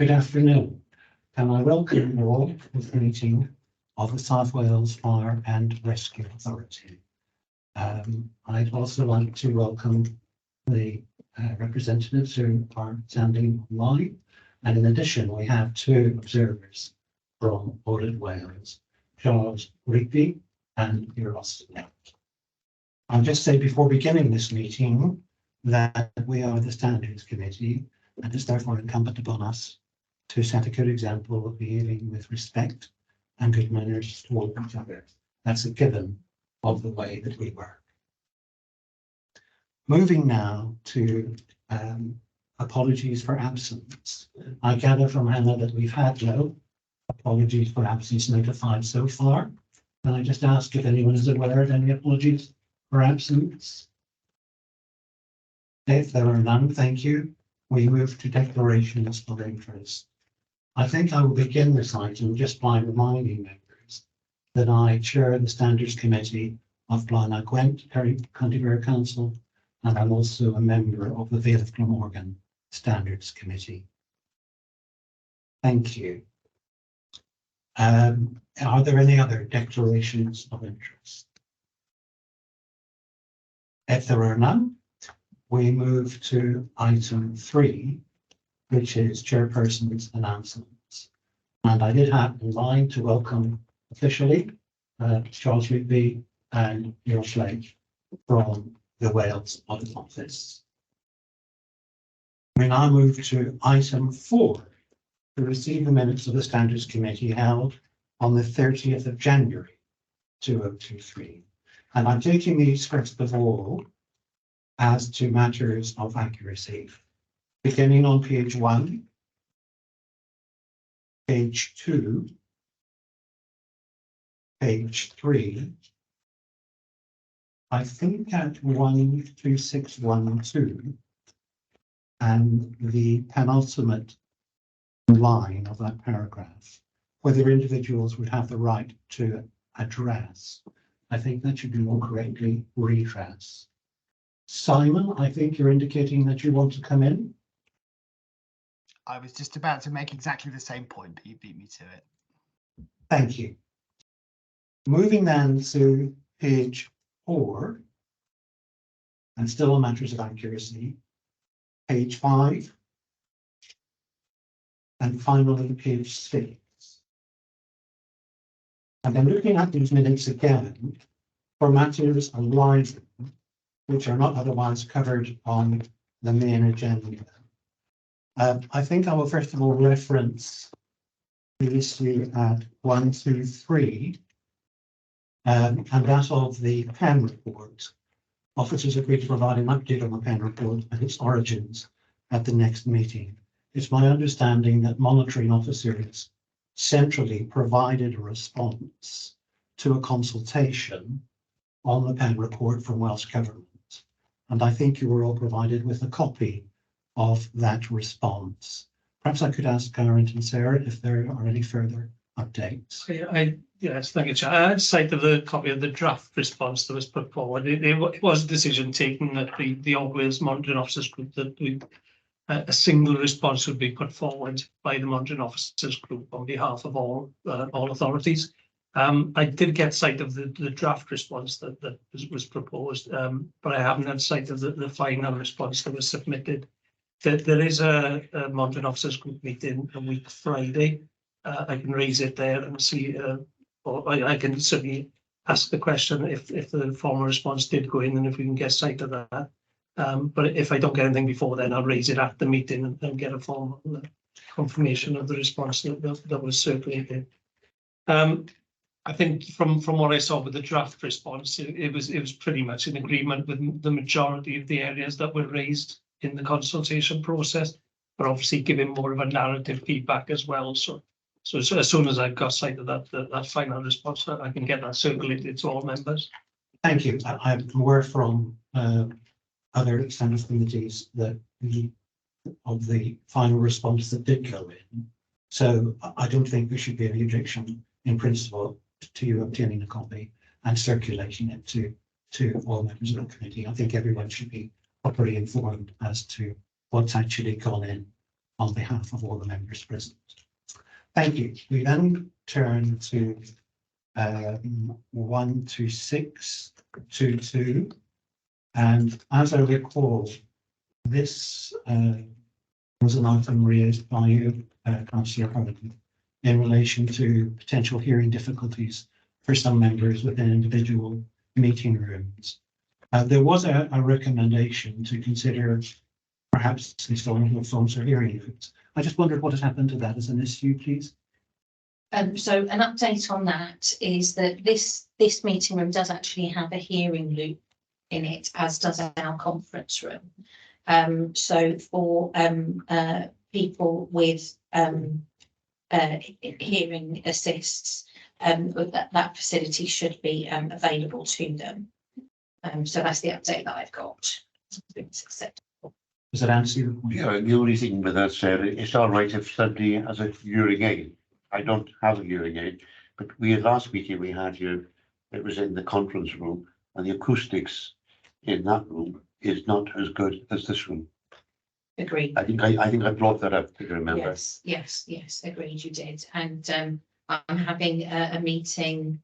Good afternoon, and I welcome you all to this meeting of the South Wales Fire and Rescue Authority. I'd also like to welcome the representatives who are standing online, and in addition, we have two observers from Audit Wales, Charles Rigby and Euros. I'll just say before beginning this meeting that we are the Standards Committee, and it's therefore incumbent upon us to set a good example of behaving with respect and good manners toward each other. That's a given of the way that we work. Moving now to apologies for absence. I gather from Hannah that we've had no apologies for absence notified so far. Can I just ask if anyone is aware of any apologies for absence? If there are none, thank you. We move to declarations of interest. I think I will begin this item just by reminding members that I chair the Standards Committee of Blaenau Gwent, County Borough Council, and I'm also a member of the Vale of Glamorgan Standards Committee. Thank you. Are there any other declarations of interest? If there are none, we move to item 3, which is Chairperson's announcements. And I did have in mind to welcome officially Charles Rigby and Euros Lake from the Wales Audit Office. We now move to item 4, to receive the minutes of the Standards Committee held on the 30th of January 2023. And I'm taking these first of all as to matters of accuracy. Beginning on page 1, page 2, page 3, I think at 12612, and the penultimate line of that paragraph, whether individuals would have the right to address. I think that should be more correctly redress. Simon, I think you're indicating that you want to come in. I was just about to make exactly the same point, but you beat me to it. Thank you. Moving then to page 4, and still on matters of accuracy, page 5, and finally page 6. And then looking at these minutes again, for matters arising, which are not otherwise covered on the main agenda. I think I will first of all reference the issue at 123, and that of the PEN report. Officers agreed to provide an update on the PEN report and its origins at the next meeting. It's my understanding that monitoring officers centrally provided a response to a consultation on the PEN report from Welsh Government. And I think you were all provided with a copy of that response. Perhaps I could ask Garrett and Sarah if there are any further updates. Yes, thank you, Chair. I had sight of the copy of the draft response that was put forward. It was a decision taken at the Old Wales Monitoring Officers Group that a single response would be put forward by the Monitoring Officers Group on behalf of all authorities. I did get sight of the draft response that was proposed, but I haven't had sight of the final response that was submitted. There is a Monitoring Officers Group meeting a week Friday. I can raise it there and see, or I can certainly ask the question if the formal response did go in and if we can get sight of that. But if I don't get anything before then, I'll raise it at the meeting and get a formal confirmation of the response that was circulated. I think from what I saw with the draft response, it was pretty much in agreement with the majority of the areas that were raised in the consultation process, but obviously giving more of a narrative feedback as well. So as soon as I've got sight of that final response, I can get that circulated to all members. Thank you. I'm aware from other standards committees that of the final response that did go in. So I don't think there should be any objection in principle to you obtaining a copy and circulating it to all members of the committee. I think everyone should be properly informed as to what's actually gone in on behalf of all the members present. Thank you. We then turn to 12622. And as I recall, this was an item raised by you, Councillor Hurley, in relation to potential hearing difficulties for some members within individual meeting rooms. There was a recommendation to consider perhaps installing headphones or hearing aids. I just wondered what has happened to that as an issue, please. So an update on that is that this meeting room does actually have a hearing loop in it, as does our conference room. So for people with hearing assists, that facility should be available to them. So that's the update that I've got. It's acceptable. Does that answer your point? Yeah, the only thing with that, Sarah, it's all right if somebody has a hearing aid. I don't have a hearing aid, but last meeting we had here, it was in the conference room, and the acoustics in that room is not as good as this room. Agreed. I think I brought that up, if you remember. Yes, agreed, you did. And I'm having a meeting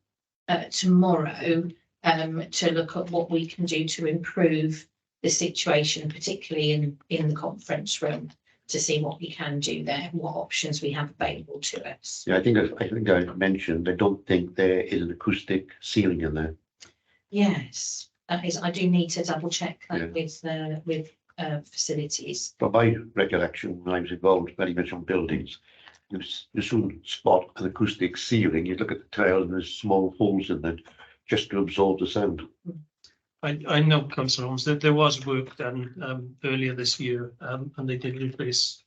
tomorrow to look at what we can do to improve the situation, particularly in the conference room, to see what we can do there, what options we have available to us. Yeah, I think I mentioned, I don't think there is an acoustic ceiling in there. Yes, that is, I do need to double check that Yeah. with facilities. From my recollection, when I was involved very much on buildings, you soon spot an acoustic ceiling. You look at the tile and there's small holes in it just to absorb the sound. I know, Councillor Holmes, that there was work done earlier this year, and they did replace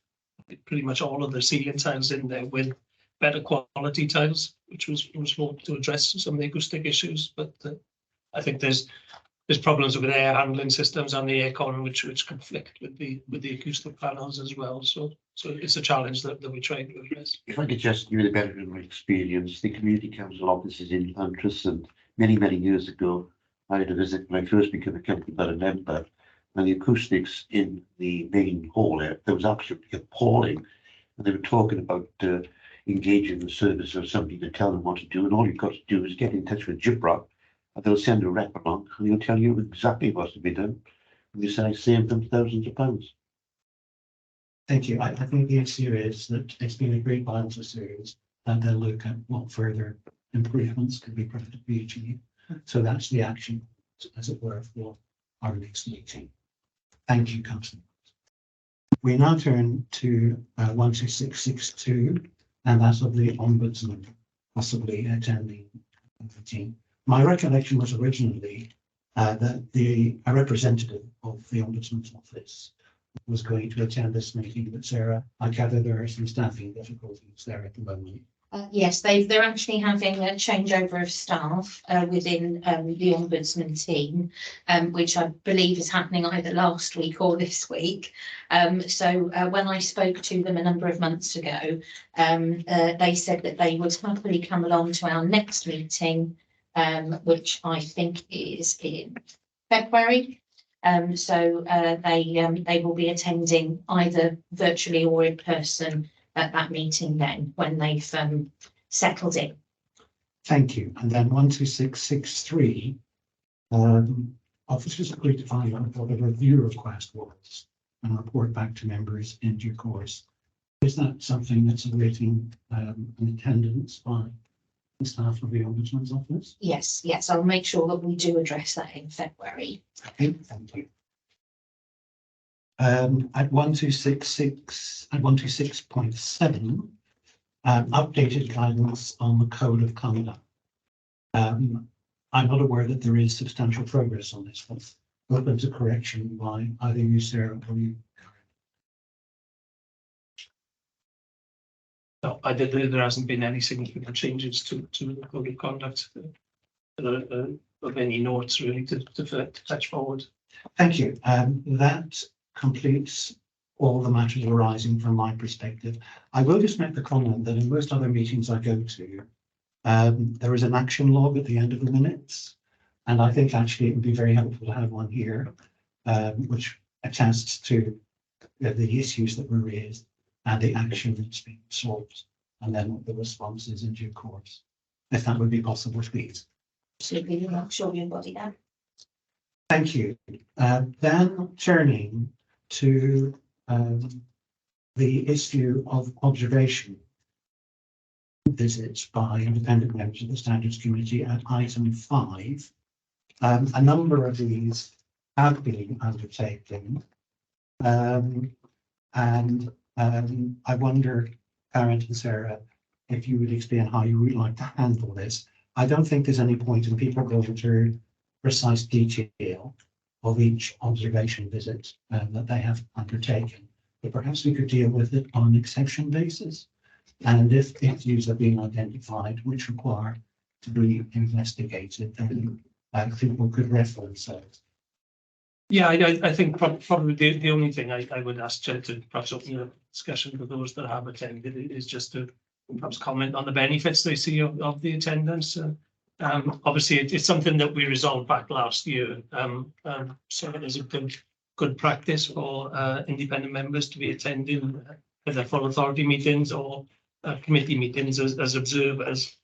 pretty much all of the ceiling tiles in there with better quality tiles, which was more to address some of the acoustic issues. But I think there's problems with air handling systems and the aircon, which conflict with the acoustic panels as well. So it's a challenge that we're trying to address. If I could just give you the benefit of my experience, the community council offices in Llantrys, and many years ago, I had a visit when I first became a council member, and the acoustics in the main hall there was absolutely appalling. And they were talking about engaging the service of somebody to tell them what to do, and all you've got to do is get in touch with Gyprock, and they'll send a rep along, and he'll tell you exactly what's to be done. And you say, save them thousands of pounds. Thank you. I think the issue is that it's been agreed by officers that they'll look at what further improvements could be profitably achieved. So that's the action, as it were, for our next meeting. Thank you, Councillor. We now turn to 12662, and that's of the Ombudsman possibly attending the meeting. My recollection was originally that a representative of the Ombudsman's office was going to attend this meeting, but Sarah, I gather there are some staffing difficulties there at the moment. Yes, they're actually having a changeover of staff within the Ombudsman team, which I believe is happening either last week or this week. So when I spoke to them a number of months ago, they said that they would happily come along to our next meeting, which I think is in February. So they will be attending either virtually or in person at that meeting then, when they've settled in. Thank you. And then 12663, officers agreed to find out what a review request was and report back to members in due course. Is that something that's awaiting an attendance by the staff of the Ombudsman's office? Yes, I'll make sure that we do address that in February. Okay, thank you. At 1266 and 126.7, updated guidance on the code of conduct. I'm not aware that there is substantial progress on this one. Open to correction by either you, Sarah, or you. No, there hasn't been any significant changes to the code of conduct of any notes really to touch forward. Thank you. That completes all the matters arising from my perspective. I will just make the comment that in most other meetings I go to, there is an action log at the end of the minutes. And I think actually it would be very helpful to have one here, which attests to the issues that were raised and the action that's being sought, and then the responses in due course. If that would be possible, please. Absolutely, I'm sure we embody that. Thank you. Then turning to the issue of observation visits by independent members of the Standards Committee at item 5. A number of these have been undertaken. I wonder, Karen and Sarah, if you would explain how you would like to handle this. I don't think there's any point in people going through precise detail of each observation visit that they have undertaken, but perhaps we could deal with it on an exception basis. And if issues have been identified which require to be investigated, then people could reference those. Yeah, I think probably the only thing I would ask Jen to perhaps open the discussion for those that have attended is just to perhaps comment on the benefits they see of the attendance. Obviously, it's something that we resolved back last year. So it is a good practice for independent members to be attending either full authority meetings or committee meetings as observers,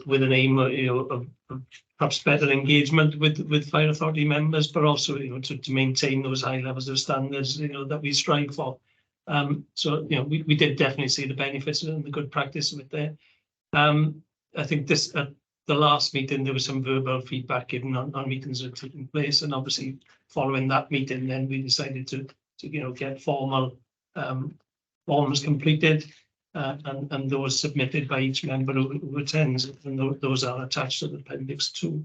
with an aim of perhaps better engagement with fire authority members, but also to maintain those high levels of standards that we strive for. So we did definitely see the benefits and the good practice of it there. I think this at the last meeting there was some verbal feedback given on meetings that had taken place, and obviously following that meeting then we decided to get formal forms completed and those submitted by each member who attends, and those are attached to the appendix 2.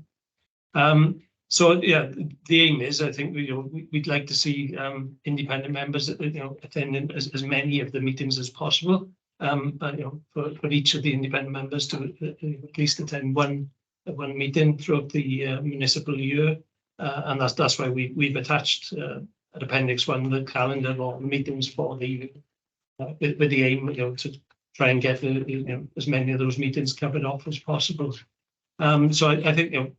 So yeah, the aim is, I think we'd like to see independent members attending as many of the meetings as possible. For each of the independent members to at least attend one meeting throughout the municipal year, and that's why we've attached at appendix 1 the calendar of meetings for the year, with the aim to try and get as many of those meetings covered off as possible. So I think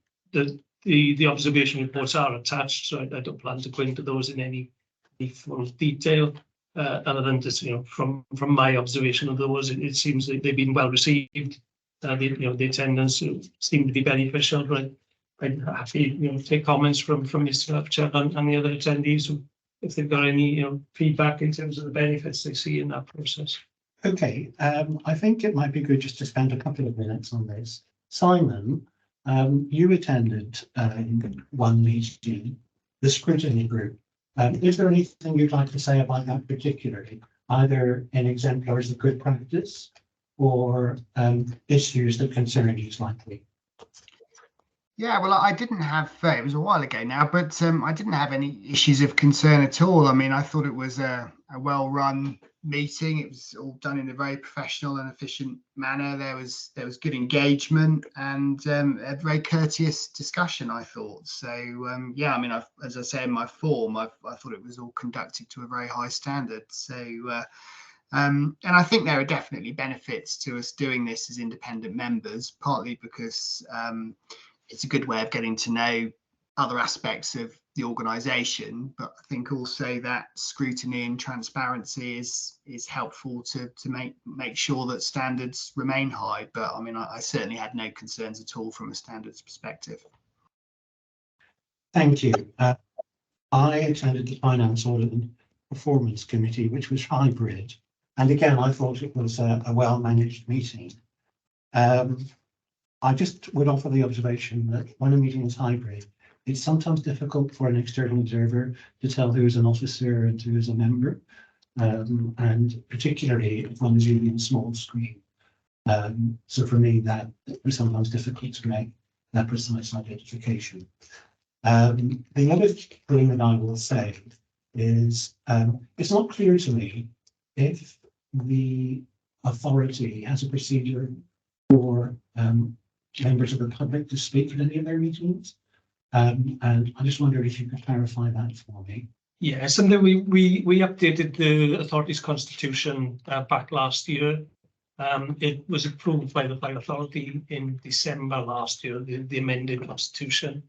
the observation reports are attached, so I don't plan to go into those in any full detail. Other than just from my observation of those, it seems that they've been well received. The attendance seemed to be beneficial, but I'm happy take comments from yourself, Chair, and the other attendees if they've got any feedback in terms of the benefits they see in that process. Okay, I think it might be good just to spend a couple of minutes on this. Simon, you attended one meeting, the scrutiny group. Is there anything you'd like to say about that particularly, either in exemplars of good practice or issues that concern you slightly? Yeah, well, I didn't have, it was a while ago now, but I didn't have any issues of concern at all. I mean, I thought it was a well-run meeting. It was all done in a very professional and efficient manner. There was good engagement and a very courteous discussion, I thought. So yeah, I mean, as I say in my form, I thought it was all conducted to a very high standard. So and I think there are definitely benefits to us doing this as independent members, partly because it's a good way of getting to know other aspects of the organisation, but I think also that scrutiny and transparency is helpful to make sure that standards remain high. But I mean, I certainly had no concerns at all from a standards perspective. Thank you. I attended the Finance Audit and Performance Committee, which was hybrid, and again I thought it was a well-managed meeting. I just would offer the observation that when a meeting is hybrid, it's sometimes difficult for an external observer to tell who's an officer and who's a member, and particularly if one is using a small screen. So for me, that was sometimes difficult to make that precise identification. The other thing that I will say is it's not clear to me if the authority has a procedure for members of the public to speak at any of their meetings. And I just wondered if you could clarify that for me. Yeah, something we updated the authority's constitution back last year. It was approved by the Fire Authority in December last year, the amended constitution.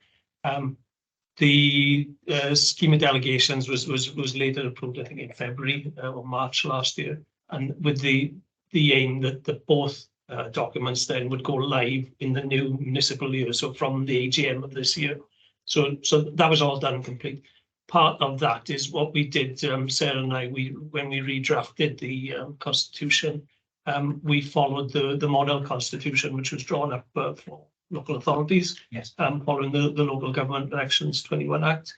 The scheme of delegations was later approved, I think, in February or March last year, and with the aim that both documents then would go live in the new municipal year, so from the AGM of this year. So that was all done and complete. Part of that is what we did, Sarah and I, when we redrafted the constitution, we followed the model constitution, which was drawn up for local authorities. Yes. Following the Local Government Elections 21 Act.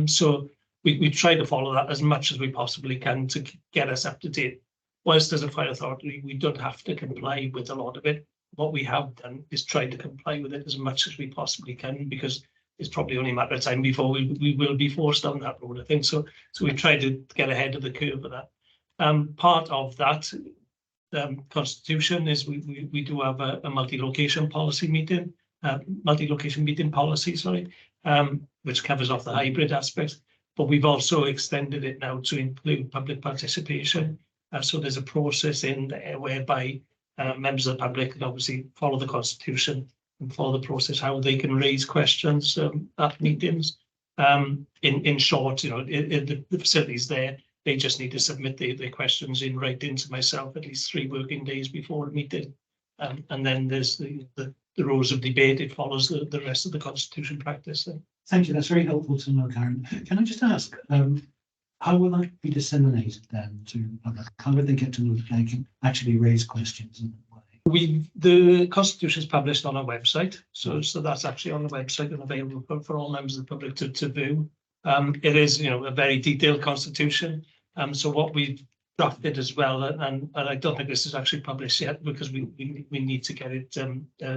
So we try to follow that as much as we possibly can to get us up to date. Whilst as a fire authority, we don't have to comply with a lot of it. What we have done is try to comply with it as much as we possibly can, because it's probably only a matter of time before we will be forced down that road, I think. So we try to get ahead of the curve of that. Part of that constitution is we do have a multi-location policy meeting, multi-location meeting policy, sorry, which covers off the hybrid aspects. But we've also extended it now to include public participation. So there's a process in there whereby members of the public can obviously follow the constitution and follow the process, how they can raise questions at meetings. In short, you know, the facility's there. They just need to submit their questions in writing to myself at least 3 working days before the meeting. And then there's the rules of debate. It follows the rest of the constitution practice. Then. Thank you. That's very helpful to know, Karen. Can I just ask, how will that be disseminated then to the public? How would they get to know that they can actually raise questions in that way? The constitution is published on our website, so that's actually on the website and available for all members of the public to view. It is, you know, a very detailed constitution. So what we've drafted as well, and I don't think this is actually published yet because we need to get it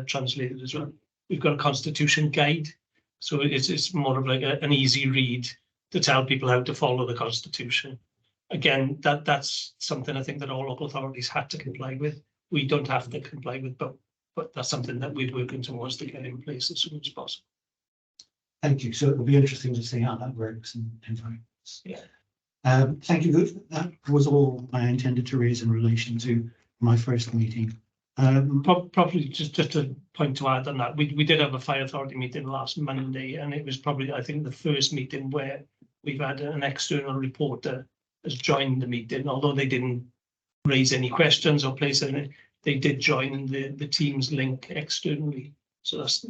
translated as well. We've got a constitution guide, so it's more of like an easy read to tell people how to follow the constitution. Again, that's something I think that all local authorities had to comply with. We don't have to comply with, but that's something that we're working towards to get in place as soon as possible. Thank you. So it will be interesting to see how that works in practice. Yeah. Thank you. That was all I intended to raise in relation to my first meeting. Probably just a point to add on that. We did have a fire authority meeting last Monday, and it was probably, I think, the first meeting where we've had an external reporter has joined the meeting, although they didn't raise any questions or place any. They did join the Teams link externally. So that's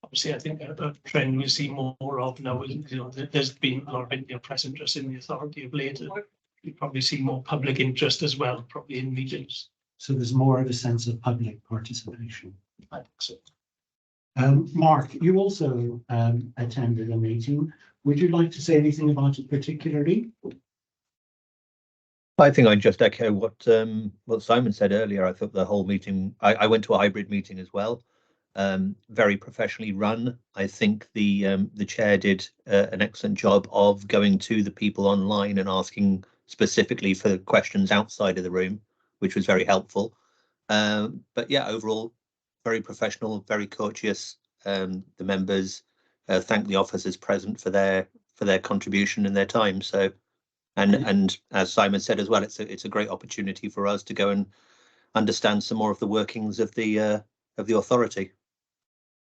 obviously, I think a trend we see more of now is, you know, there's been a lot of press interest in the authority of late. We probably see more public interest as well, probably in meetings. So there's more of a sense of public participation. I think so. Mark, you also attended a meeting. Would you like to say anything about it particularly? I think I'd just echo what Simon said earlier. I thought the whole meeting, I went to a hybrid meeting as well. Very professionally run. I think the chair did an excellent job of going to the people online and asking specifically for questions outside of the room, which was very helpful. But yeah, overall, very professional, very courteous. The members thank the officers present for their contribution and their time. So, and as Simon said as well, it's a great opportunity for us to go and understand some more of the workings of the authority.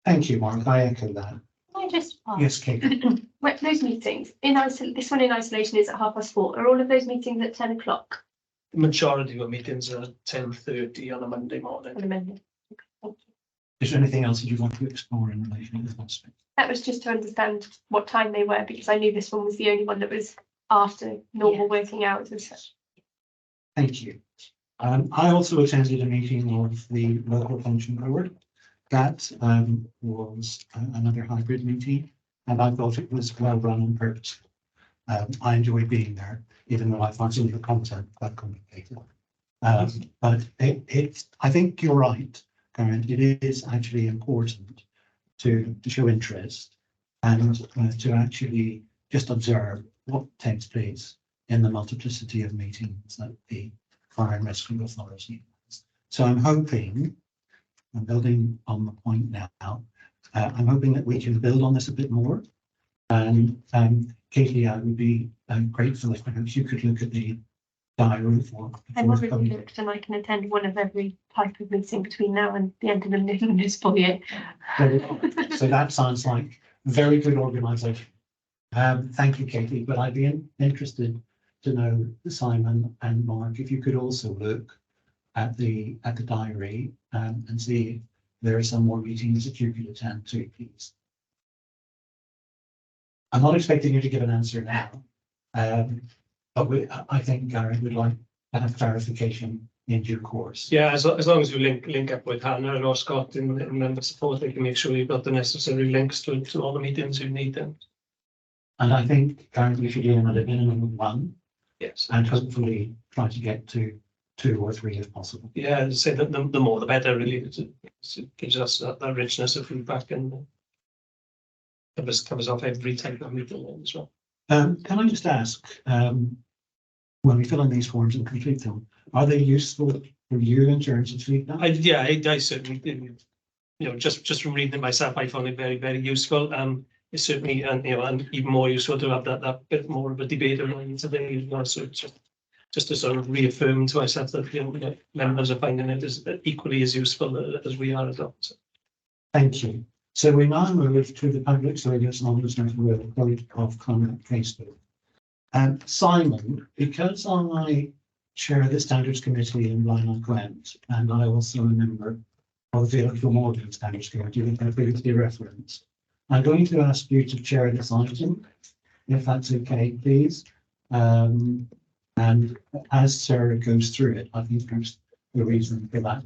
Thank you, Mark. I echo that. Can I just ask? Yes, Kate. Those meetings this one in isolation is at 4:30. Are all of those meetings at 10 o'clock? The majority of our meetings are 10:30 on a Monday morning. On a Monday? Thank you. Is there anything else that you'd want to explore in relation to this? That was just to understand what time they were, because I knew this one was the only one that was after normal working hours and such. Thank you. I also attended a meeting of the local pension board. That was another hybrid meeting, and I thought it was well run on purpose. I enjoyed being there, even though I found some of the content quite complicated. But I think you're right, Karen. It is actually important to show interest and to actually just observe what takes place in the multiplicity of meetings that the Fire and Rescue Authority has. So I'm hoping, I'm building on the point now, I'm hoping that we can build on this a bit more. And Katie, I would be grateful if perhaps you could look at the diary for. I've already looked, and I can attend one of every type of meeting between now and the end of the municipal year. So that sounds like very good organisation. Thank you, Katie, but I'd be interested to know, Simon and Mark, if you could also look at the diary and see if there are some more meetings that you could attend to, please. I'm not expecting you to give an answer now, but I think Gary would like to have clarification in due course. Yeah, as long as you link up with Hannah or Scott in member support, they can make sure you've got the necessary links to all the meetings you need then. And I think currently we should aim at a minimum of one, Yes. and hopefully try to get to 2 or 3 if possible. Yeah, as I say, the more the better, really. It gives us that richness of feedback and covers off every type of meeting as well. Can I just ask, when we fill in these forms and complete them, are they useful for you in terms of feedback? I certainly did. Just from reading it myself, I found it very, very useful. It's certainly, and even more useful to have that bit more of a debate around today. So it's just to sort of reaffirm to myself that members are finding it as equally as useful as we are as well. So. Thank you. So we now move to the Public Service Ombudsman Code of Conduct Facebook. Simon, because I chair the Standards Committee in Blaenau Gwent, and I also a member of the Vehicle Morgan Standards Committee, which I previously referenced, I'm going to ask you to chair this item, if that's okay, please. And as Sarah goes through it, I think there's the reason for that.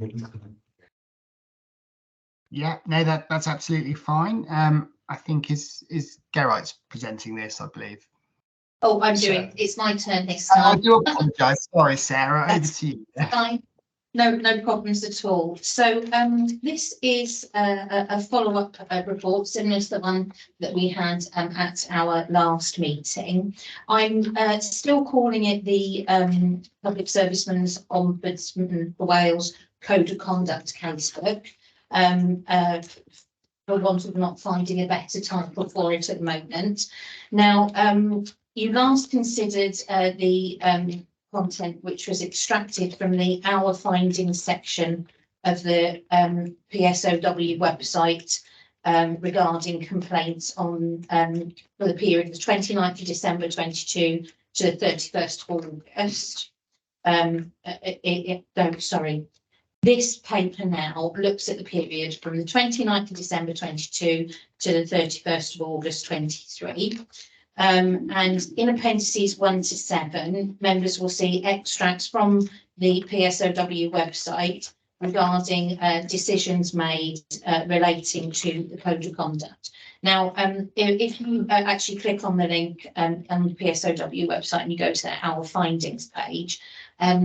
Yeah, no, that's absolutely fine. I think is Gerard's presenting this, I believe. Oh, I'm doing, it's my turn this I time. do apologise. Sorry, Sarah. Over to you. Fine. No problems at all. So this is a follow-up report similar to the one that we had at our last meeting. I'm still calling it the Public Servicemen's Ombudsman for Wales Code of Conduct Casebook. For want of not finding a better title for it at the moment. Now, you last considered the content which was extracted from the Our Findings section of the PSOW website regarding complaints on for the period of the 29th of December 22 to the 31st of August. This paper now looks at the period from the 29th of December 22 to the 31st of August 23. And in appendices 1 to 7, members will see extracts from the PSOW website regarding decisions made relating to the Code of Conduct. Now, if you actually click on the link on the PSOW website and you go to the Our Findings page,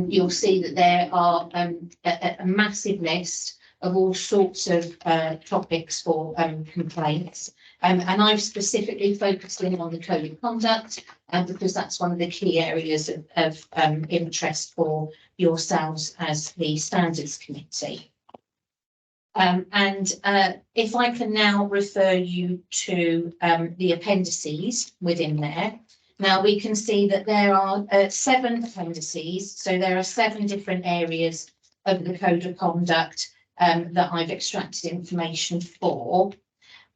you'll see that there are a massive list of all sorts of topics for complaints. And I've specifically focused in on the Code of Conduct because that's one of the key areas of interest for yourselves as the Standards Committee. If I can now refer you to the appendices within there. Now we can see that there are 7 appendices, so there are 7 different areas of the Code of Conduct that I've extracted information for.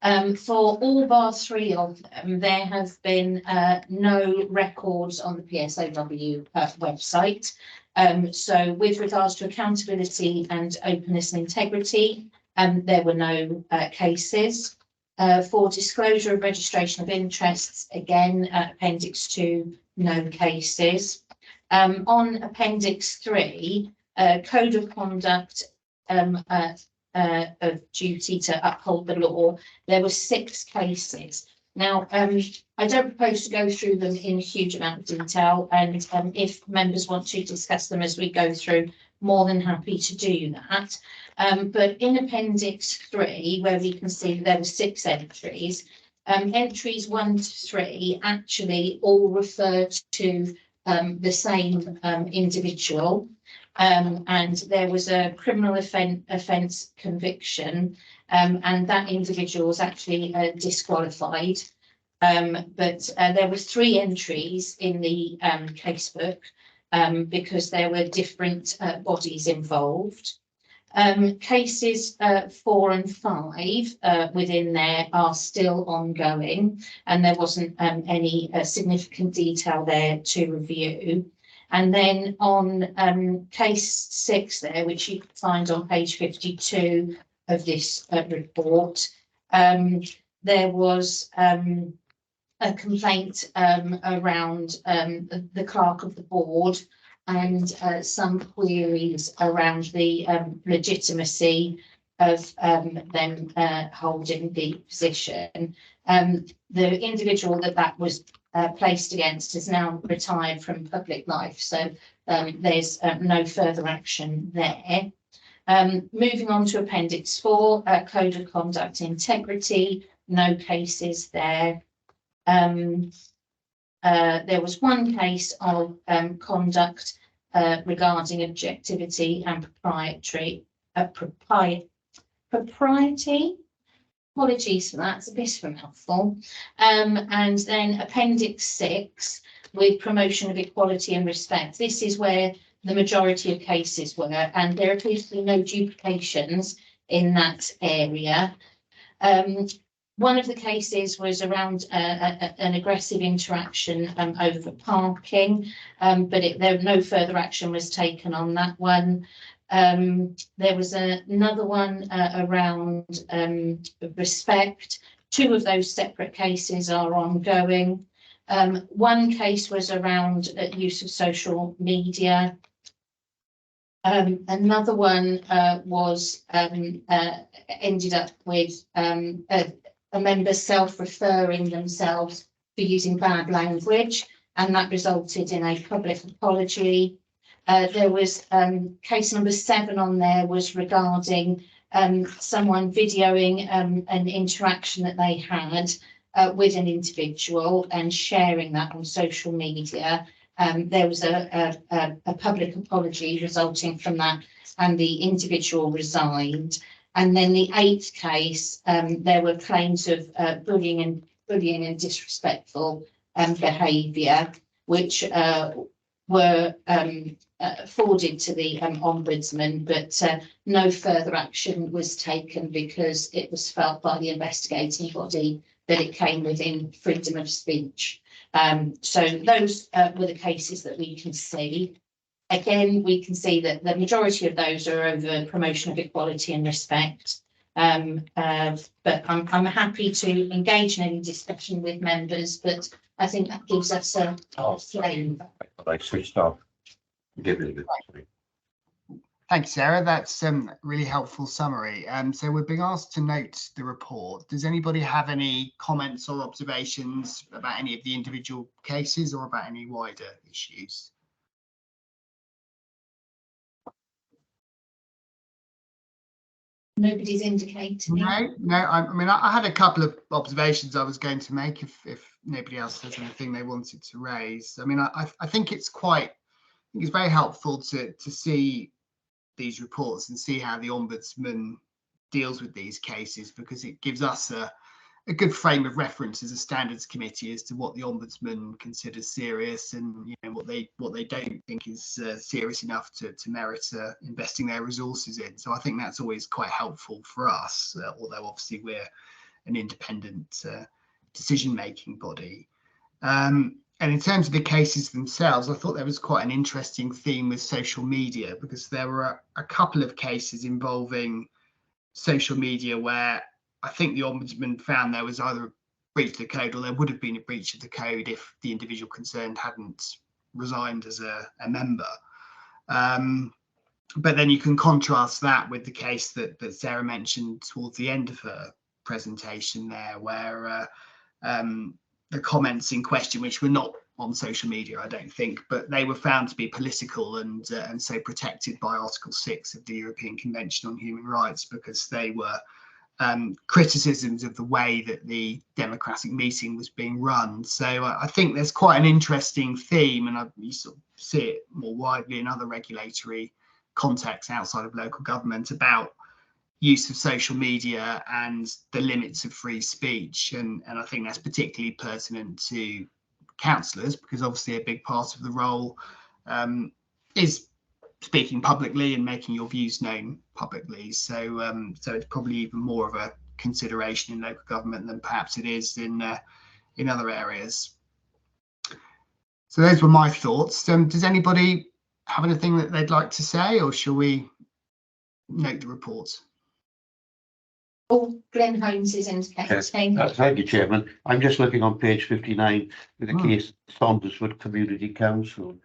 For all bar 3 of them, there have been no records on the PSOW website. So with regards to accountability and openness and integrity, there were no cases. For disclosure of registration of interests, again, Appendix 2, no cases. On Appendix 3, Code of Conduct of duty to uphold the law, there were 6 cases. Now, I don't propose to go through them in a huge amount of detail, and if members want to discuss them as we go through, more than happy to do that. But in Appendix 3, where we can see there were 6 entries, entries 1 to 3 actually all refer to the same individual. And there was a criminal offence conviction, and that individual was actually disqualified. But there were 3 entries in the casebook because there were different bodies involved. Cases 4 and 5 within there are still ongoing, and there wasn't any significant detail there to review. And then on case 6 there, which you can find on page 52 of this report, there was a complaint around the clerk of the board and some queries around the legitimacy of them holding the position. The individual that was placed against is now retired from public life, so there's no further action there. Moving on to Appendix 4, Code of Conduct Integrity, no cases there. There was one case of conduct regarding objectivity and propriety. Apologies for that, it's a bit of a mouthful. And then Appendix 6 with promotion of equality and respect. This is where the majority of cases were, and there appears to be no duplications in that area. One of the cases was around an aggressive interaction over parking, but no further action was taken on that one. There was another one around respect. 2 of those separate cases are ongoing. One case was around use of social media. Another one was ended up with a member self-referring themselves for using bad language, and that resulted in a public apology. There was case number 7 on there was regarding someone videoing an interaction that they had with an individual and sharing that on social media. There was a public apology resulting from that, and the individual resigned. And then the 8th case, there were claims of bullying and disrespectful behaviour, which were forwarded to the Ombudsman, but no further action was taken because it was felt by the investigating body that it came within freedom of speech. So those were the cases that we can see. Again, we can see that the majority of those are over promotion of equality and respect. But I'm happy to engage in any discussion with members, but I think that gives us a flavour. I switched off. Give it a bit. Thanks, Sarah. That's a really helpful summary. So we're being asked to note the report. Does anybody have any comments or observations about any of the individual cases or about any wider issues? Nobody's indicating. No. I mean, I had a couple of observations I was going to make if nobody else has anything they wanted to raise. I mean, I think it's very helpful to see these reports and see how the Ombudsman deals with these cases, because it gives us a good frame of reference as a standards committee as to what the Ombudsman considers serious and what they don't think is serious enough to merit investing their resources in. So I think that's always quite helpful for us, although obviously we're an independent decision-making body. And in terms of the cases themselves, I thought there was quite an interesting theme with social media, because there were a couple of cases involving social media where I think the Ombudsman found there was either a breach of the code or there would have been a breach of the code if the individual concerned hadn't resigned as a member. But then you can contrast that with the case that Sarah mentioned towards the end of her presentation there, where the comments in question, which were not on social media, I don't think, but they were found to be political and so protected by Article 6 of the European Convention on Human Rights, because they were criticisms of the way that the democratic meeting was being run. So I think there's quite an interesting theme, and you sort of see it more widely in other regulatory contexts outside of local government, about use of social media and the limits of free speech. And I think that's particularly pertinent to councillors, because obviously a big part of the role is speaking publicly and making your views known publicly. So so it's probably even more of a consideration in local government than perhaps it is in other areas. So those were my thoughts. Does anybody have anything that they'd like to say, or shall we note the reports? Oh, Glenn Holmes is indicating. Thank you, Chairman. I'm just looking on page 59 with the case Saunderswood Community Council.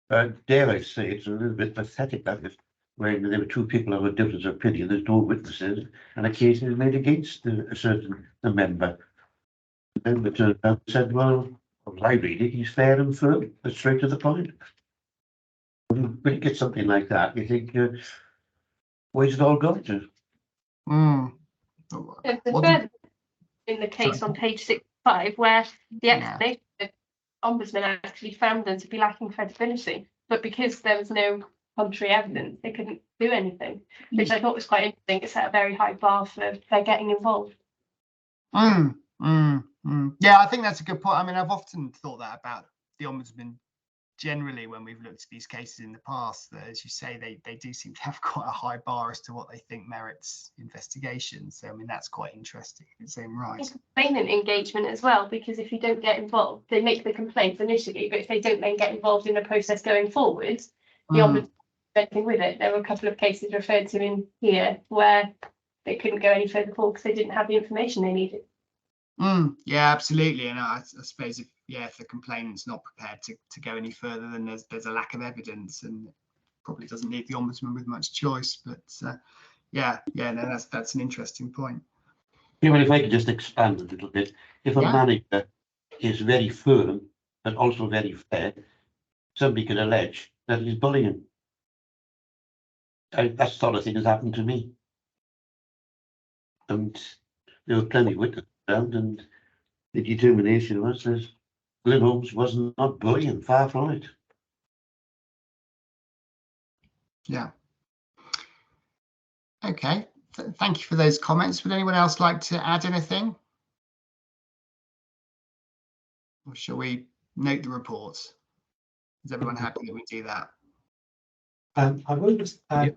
Dare I say it's a little bit pathetic that is, when there were two people who had difference of opinion, there's no witnesses, and a case is made against a certain member. The member turned around and said, well, as I read it, he's fair and firm, but straight to the point. When you get something like that, you think, where's it all gone to? In the case on page 65, where the explanation the Ombudsman actually found them to be lacking credibility, but because there was no contrary evidence, they couldn't do anything, which I thought was quite interesting. It set a very high bar for their getting involved. Yeah, I think that's a good point. I mean, I've often thought that about the Ombudsman generally when we've looked at these cases in the past, that, as you say, they do seem to have quite a high bar as to what they think merits investigation. So I mean, that's quite interesting in its own right. It's complainant engagement as well, because if you don't get involved, they make the complaints initially, but if they don't then get involved in the process going forward, the Ombudsman anything with it. There were a couple of cases referred to in here where they couldn't go any further forward because they didn't have the information they needed. Yeah, absolutely. And I suppose if the complainant's not prepared to go any further, then there's a lack of evidence, and probably doesn't leave the Ombudsman with much choice. But no, that's an interesting point. Yeah, well, if I could just expand a little bit, if a manager is very firm but also very fair, somebody could allege that he's bullying. That sort of thing has happened to me, and there were plenty of witnesses around, and the determination was that Glenn Holmes was not bullying, far from it. Yeah. Okay. Thank you for those comments. Would anyone else like to add anything? Or shall we note the reports? Is everyone happy that we do that? I will just add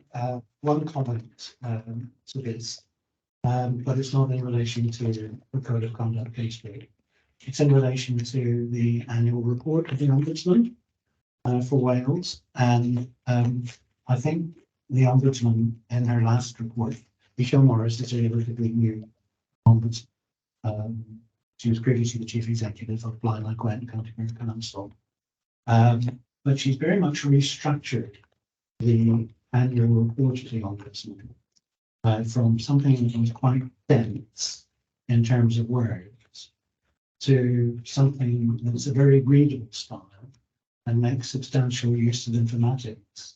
one comment to this, but it's not in relation to the Code of Conduct case rate. It's in relation to the annual report of the Ombudsman for Wales. And I think the Ombudsman in her last report, Michelle Morris is a relatively new Ombudsman. She was previously the Chief Executive of Blaenau and Gwent County Council. But she's very much restructured the annual report of the Ombudsman from something that was quite dense in terms of words to something that's a very readable style and makes substantial use of informatics.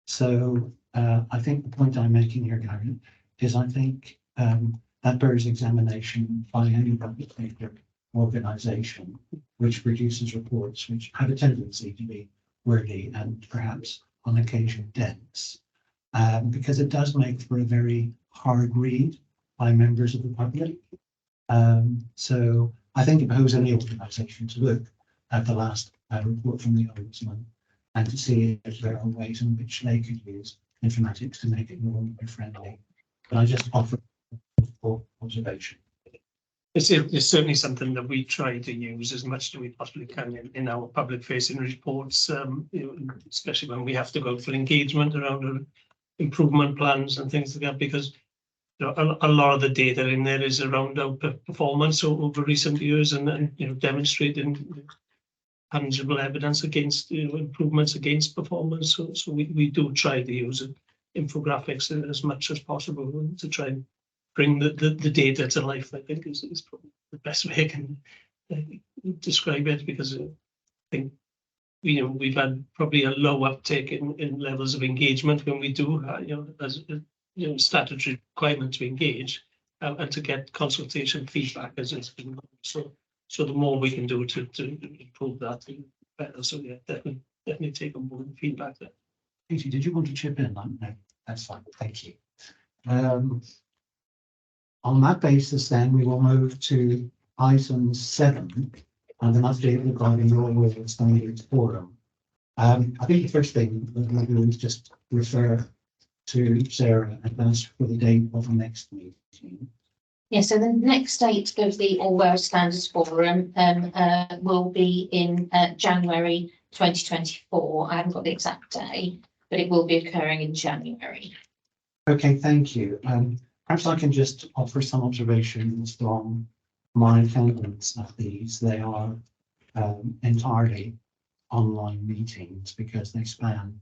So I think the point I'm making here, Gary, is I think that bears examination by any public sector organisation which produces reports which have a tendency to be wordy and perhaps on occasion dense, because it does make for a very hard read by members of the public. So I think it behoves any organisation to look at the last report from the Ombudsman and to see if there are ways in which they could use informatics to make it more friendly. But I just offer for observation. It's certainly something that we try to use as much as we possibly can in our public facing reports, especially when we have to go for engagement around improvement plans and things like that, because a lot of the data in there is around our performance over recent years and demonstrating tangible evidence against improvements against performance. So we do try to use infographics as much as possible to try and bring the data to life. I think is probably the best way I can describe it, because I think we've had probably a low uptake in levels of engagement when we do as statutory requirement to engage and to get consultation feedback as it's been. So the more we can do to improve that, the better. So yeah, definitely take on board the feedback there. Katie, did you want to chip in? No, that's fine. Thank you. On that basis, then we will move to item 7 and an update regarding the Royal Wales Standards Forum. I think the first thing that we'll do is just refer to Sarah and ask for the date of the next meeting. Yeah, so the next date of the All Wales Standards Forum will be in January 2024. I haven't got the exact day, but it will be occurring in January. Okay, thank you. Perhaps I can just offer some observations from my attendance at these. They are entirely online meetings because they span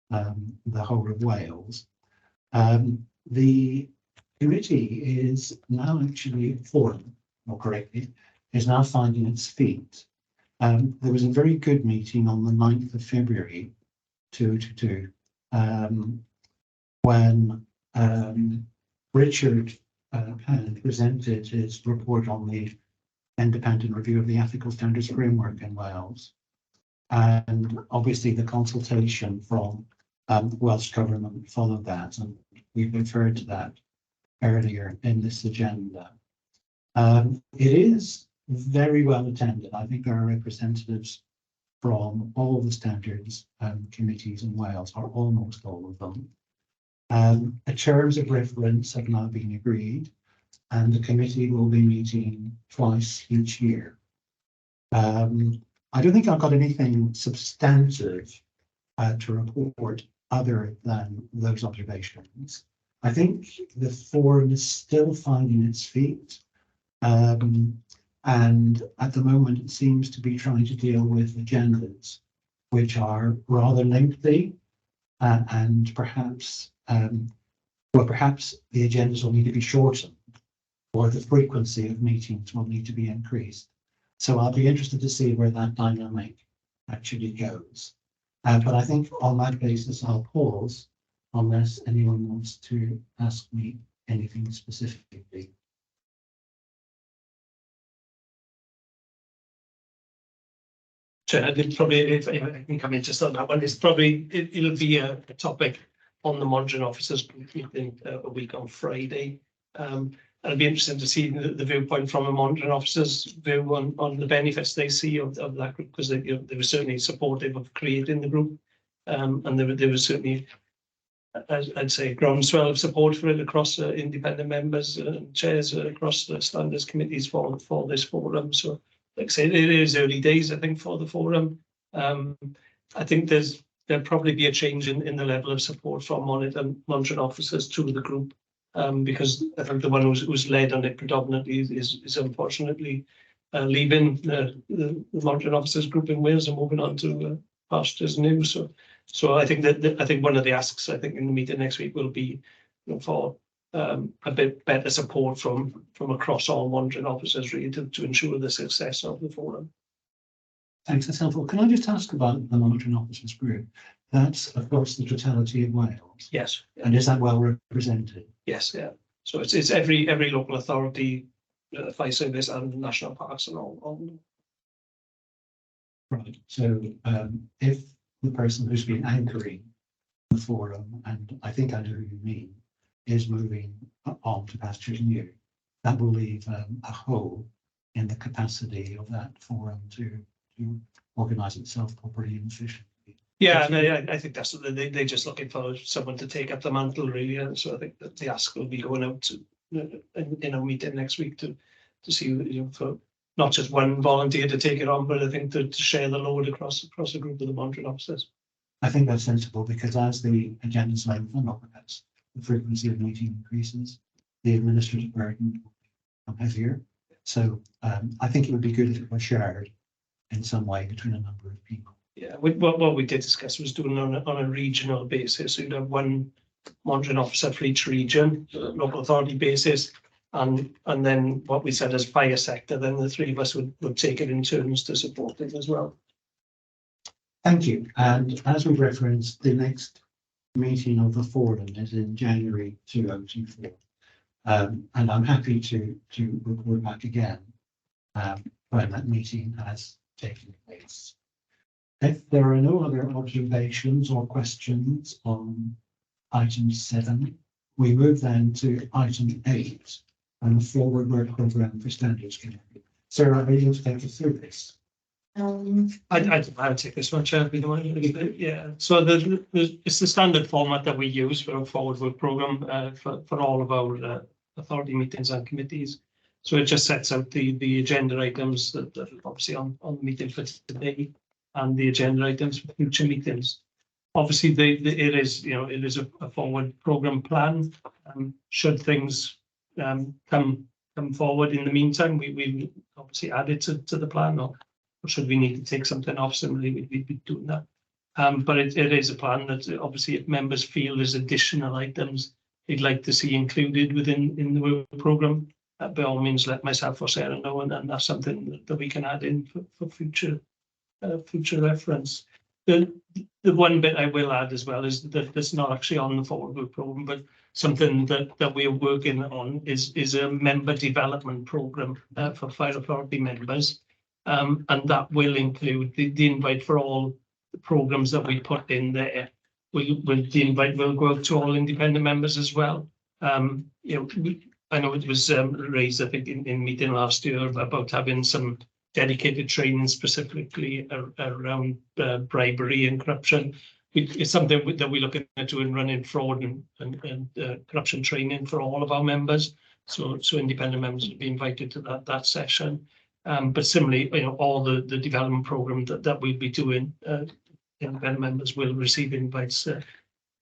the whole of Wales. The committee is now actually formed, or correctly, is now finding its feet. There was a very good meeting on the 9th of February 2022 when Richard Pan presented his report on the independent review of the ethical standards framework in Wales. And obviously the consultation from Welsh Government followed that, and we've referred to that earlier in this agenda. It is very well attended. I think there are representatives from all the standards committees in Wales, or almost all of them. Terms of reference have now been agreed, and the committee will be meeting twice each year. I don't think I've got anything substantive to report other than those observations. I think the forum is still finding its feet, and at the moment it seems to be trying to deal with agendas which are rather lengthy, and perhaps perhaps the agendas will need to be shortened, or the frequency of meetings will need to be increased. So I'll be interested to see where that dynamic actually goes. But I think on that basis, I'll pause unless anyone wants to ask me anything specifically. So I did probably, if I can come in just on that one, it's probably, it'll be a topic on the Monitoring Officers meeting a week on Friday. It'll be interesting to see the viewpoint from a Monitoring Officer's view on the benefits they see of that group, because they were certainly supportive of creating the group. And there was certainly, I'd say, groundswell of support for it across independent members and chairs across the standards committees for this forum. So, like I say, it is early days, I think, for the forum. I think there'll probably be a change in the level of support from monitoring officers to the group, because I think the one who's led on it predominantly is unfortunately leaving the monitoring officers group in Wales and moving on to pastures new. So I think I think one of the asks, I think, in the meeting next week will be, for a bit better support from across all monitoring officers, really, to ensure the success of the forum. Thanks, that's helpful. Can I just ask about the Monitoring Officers group? That's, of course, the totality of Wales. Yes. And is that well represented? Yes, yeah. So it's every local authority, fire service and national parks and all. Right. So if the person who's been anchoring the forum, and I think I know who you mean, is moving on to pastures new, that will leave a hole in the capacity of that forum to organise itself properly and efficiently. Yeah, and I think that's what they're just looking for, someone to take up the mantle, really. And so I think that the ask will be going out to in a meeting next week to see, for not just one volunteer to take it on, but I think to share the load across a group of the monitoring officers. I think that's sensible, because as the agendas lengthen, or perhaps the frequency of meeting increases, the administrative burden will become heavier. So I think it would be good if it was shared in some way between a number of people. Yeah, what we did discuss was doing on a regional basis. So you'd have one monitoring officer for each region, local authority basis, and then what we said as fire sector, then the three of us would take it in turns to support it as well. Thank you. And as we referenced, the next meeting of the forum is in January 2024. And I'm happy to report back again when that meeting has taken place. If there are no other observations or questions on item 7, we move then to item 8 and the forward work programme for standards committee. Sarah, are you able to take us through this? I'll take this one, Chair, if you don't mind. Yeah, so it's the standard format that we use for a forward work programme for all of our authority meetings and committees. So it just sets out the agenda items that are obviously on the meeting for today and the agenda items for future meetings. Obviously, it is, you know, it is a forward programme plan. Should things come forward in the meantime, we obviously add it to the plan, or should we need to take something off, similarly, we'd be doing that. But it is a plan that obviously if members feel there's additional items they'd like to see included within the work programme, by all means, let myself or Sarah know, and that's something that we can add in for future reference. The one bit I will add as well is that it's not actually on the forward work programme, but something that we're working on is a member development programme for fire authority members. And that will include the invite for all the programmes that we put in there. The invite will go out to all independent members as well. You know, I know it was raised, I think, in meeting last year about having some dedicated training specifically around bribery and corruption. It's something that we're looking at doing, running fraud and corruption training for all of our members. So independent members will be invited to that session. But similarly, you know, all the development program that we'll be doing, independent members will receive invites.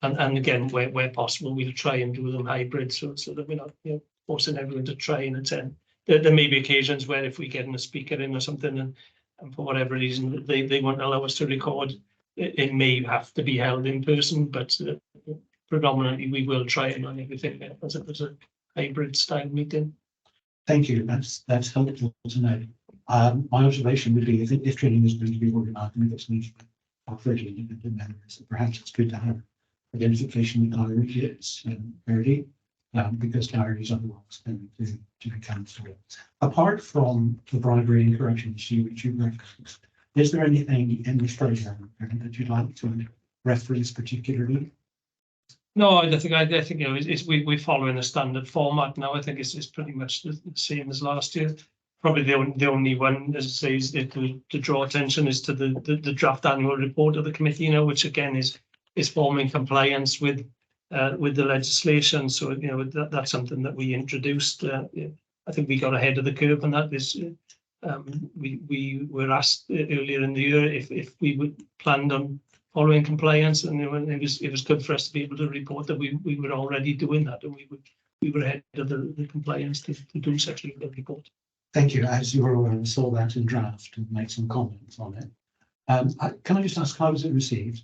And again, where possible, we'll try and do them hybrid, so that we're not, you know, forcing everyone to try and attend. There may be occasions where if we get a speaker in or something, and for whatever reason they won't allow us to record, it may have to be held in person. But predominantly, we will try and run everything as a hybrid style meeting. Thank you. That's helpful to know. My observation would be if training is going to be organised with this meeting of 30 independent members, perhaps it's good to have identification of diaries early, because diaries otherwise tend to become full. Apart from the bribery and corruption issue which you referenced, is there anything in this programme that you'd like to reference particularly? No, I think you know we're following a standard format now. I think it's pretty much the same as last year. Probably the only one, as I say, is to draw attention is to the draft annual report of the committee, you know, which again is forming compliance with the legislation. So you know that's something that we introduced. I think we got ahead of the curve, and that is we were asked earlier in the year if we would planned on following compliance, and it was good for us to be able to report that we were already doing that, and we were ahead of the compliance to do such a report. Thank you. As you were aware, I saw that in draft and made some comments on it. Can I just ask, how was it received?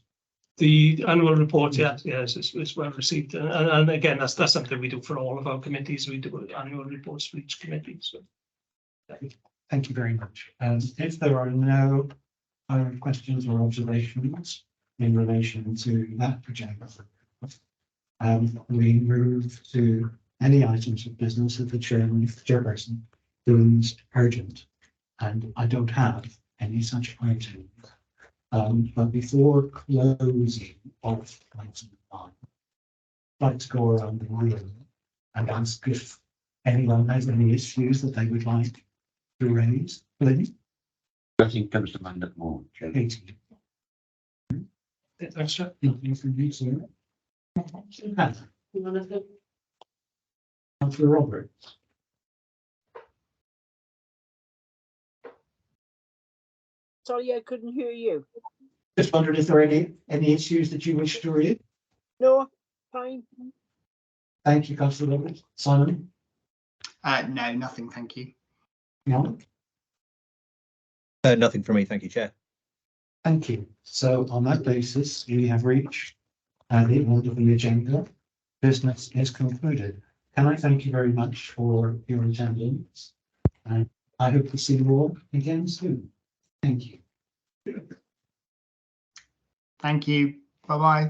The annual report, yes, it's well received, and again, that's something we do for all of our committees. We do annual reports for each committee. So, thank you very much. If there are no other questions or observations in relation to that agenda, we move to any items of business that the chairperson deems urgent, and I don't have any such items. But before closing off item 1, I'd like to go around the room and ask if anyone has any issues that they would like to raise. Please. Nothing comes to mind at the moment, Chair. thanks, sir. Nothing from you, sir. Councillor Roberts. Sorry, I couldn't hear you. Just wondered if there are any issues that you wish to raise. No, fine. Thank you, Councillor Roberts. Simon? No, nothing, thank you. No? Nothing from me, thank you, Chair. Thank you. So on that basis, we have reached the end of the agenda. Business is concluded. Can I thank you very much for your attendance? And I hope to see you all again soon. Thank you. Thank you. Bye-bye.